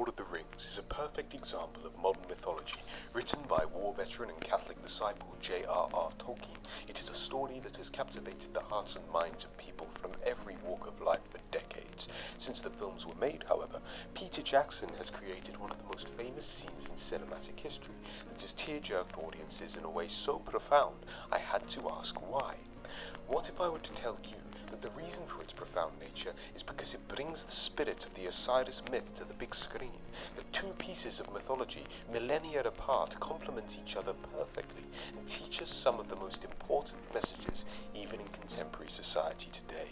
Lord of the Rings is a perfect example of modern mythology, written by war veteran and Catholic disciple J.R.R. Tolkien. It is a story that has captivated the hearts and minds of people from every walk of life for decades. Since the films were made, however, Peter Jackson has created one of the most famous scenes in cinematic history that has tear-jerked audiences in a way so profound, I had to ask why. What if I were to tell you that the reason for its profound nature is because it brings the spirit of the Osiris myth to the big screen? The two pieces of mythology, millennia apart, complement each other perfectly and teach us some of the most important messages even in contemporary society today.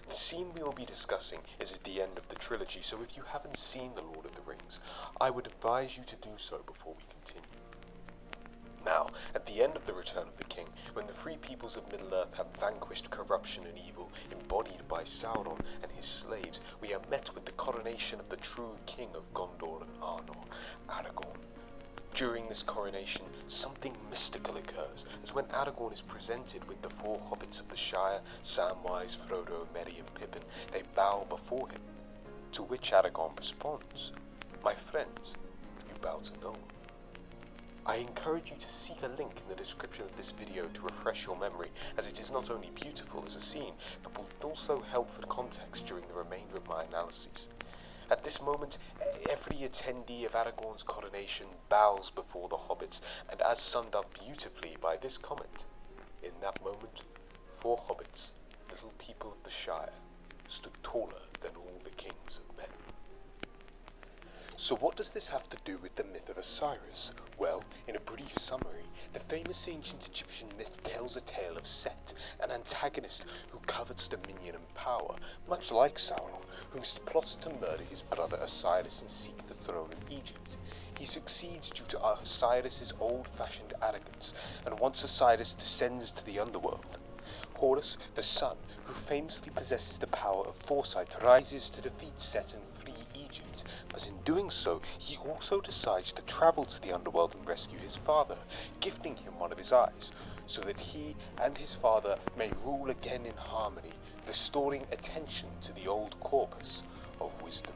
The scene we will be discussing is at the end of the trilogy, so if you haven't seen The Lord of the Rings, I would advise you to do so before we continue. Now, at the end of the Return of the King, when the free peoples of Middle-earth have vanquished corruption and evil embodied by Sauron and his slaves, we are met with the coronation of the true king of Gondor and Arnor, Aragorn. During this coronation, something mystical occurs, as when Aragorn is presented with the four hobbits of the Shire, Samwise, Frodo, Merry and Pippin, they bow before him, to which Aragorn responds, "My friends, you bow to no one." I encourage you to seek a link in the description of this video to refresh your memory, as it is not only beautiful as a scene, but will also help for context during the remainder of my analyses. At this moment, every attendee of Aragorn's coronation bows before the hobbits, and as summed up beautifully by this comment, in that moment, 4 hobbits, little people of the Shire, stood taller than all the kings of men. So what does this have to do with the myth of Osiris? Well, in a brief summary, the famous ancient Egyptian myth tells a tale of Set, an antagonist who covets dominion and power, much like Sauron, who plots to murder his brother Osiris and seek the throne of Egypt. He succeeds due to Osiris' old-fashioned arrogance, and once Osiris descends to the underworld, Horus, the sun, who famously possesses the power of foresight, rises to defeat Set and free Egypt, but in doing so, he also decides to travel to the underworld and rescue his father, gifting him one of his eyes, so that he and his father may rule again in harmony, restoring attention to the old corpus of wisdom.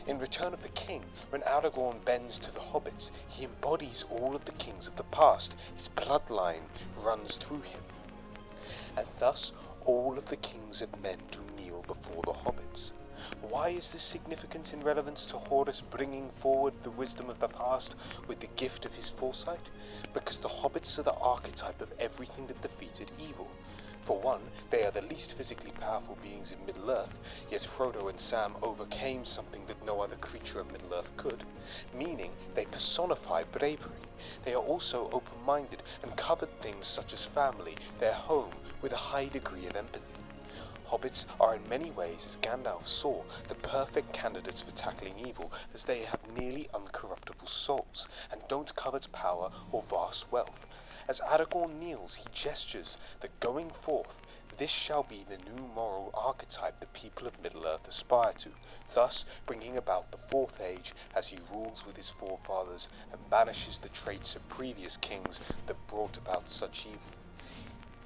In Return of the King, when Aragorn bends to the hobbits, he embodies all of the kings of the past. His bloodline runs through him. And thus, all of the kings of men do kneel before the hobbits. Why is this significant in relevance to Horus bringing forward the wisdom of the past with the gift of his foresight? Because the hobbits are the archetype of everything that defeated evil. For one, they are the least physically powerful beings in Middle-earth, yet Frodo and Sam overcame something that no other creature of Middle-earth could, meaning they personify bravery. They are also open-minded and covered things such as family, their home, with a high degree of empathy. Hobbits are in many ways, as Gandalf saw, the perfect candidates for tackling evil, as they have nearly uncorruptible souls, and don't covet power or vast wealth. As Aragorn kneels, he gestures that going forth, this shall be the new moral archetype the people of Middle-earth aspire to, thus bringing about the Fourth Age as he rules with his forefathers and banishes the traits of previous kings that brought about such evil.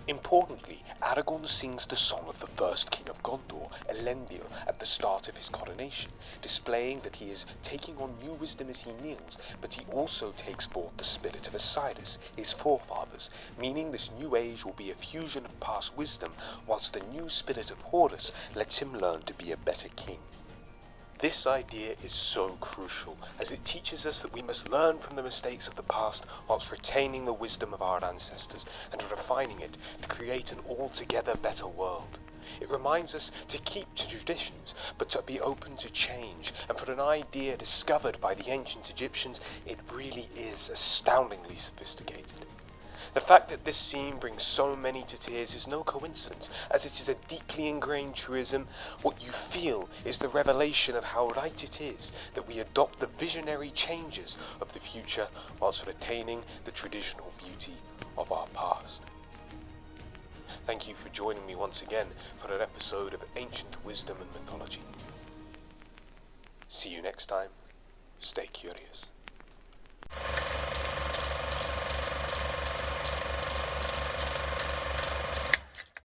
Importantly, Aragorn sings the song of the first king of Gondor, Elendil, at the start of his coronation, displaying that he is taking on new wisdom as he kneels, but he also takes forth the spirit of Osiris, his forefathers, meaning this new age will be a fusion of past wisdom, whilst the new spirit of Horus lets him learn to be a better king. This idea is so crucial, as it teaches us that we must learn from the mistakes of the past whilst retaining the wisdom of our ancestors and refining it to create an altogether better world. It reminds us to keep to traditions, but to be open to change, and for an idea discovered by the ancient Egyptians, it really is astoundingly sophisticated. The fact that this scene brings so many to tears is no coincidence, as it is a deeply ingrained truism. What you feel is the revelation of how right it is that we adopt the visionary changes of the future whilst retaining the traditional beauty of our past. Thank you for joining me once again for an episode of Ancient Wisdom and Mythology. See you next time. Stay curious.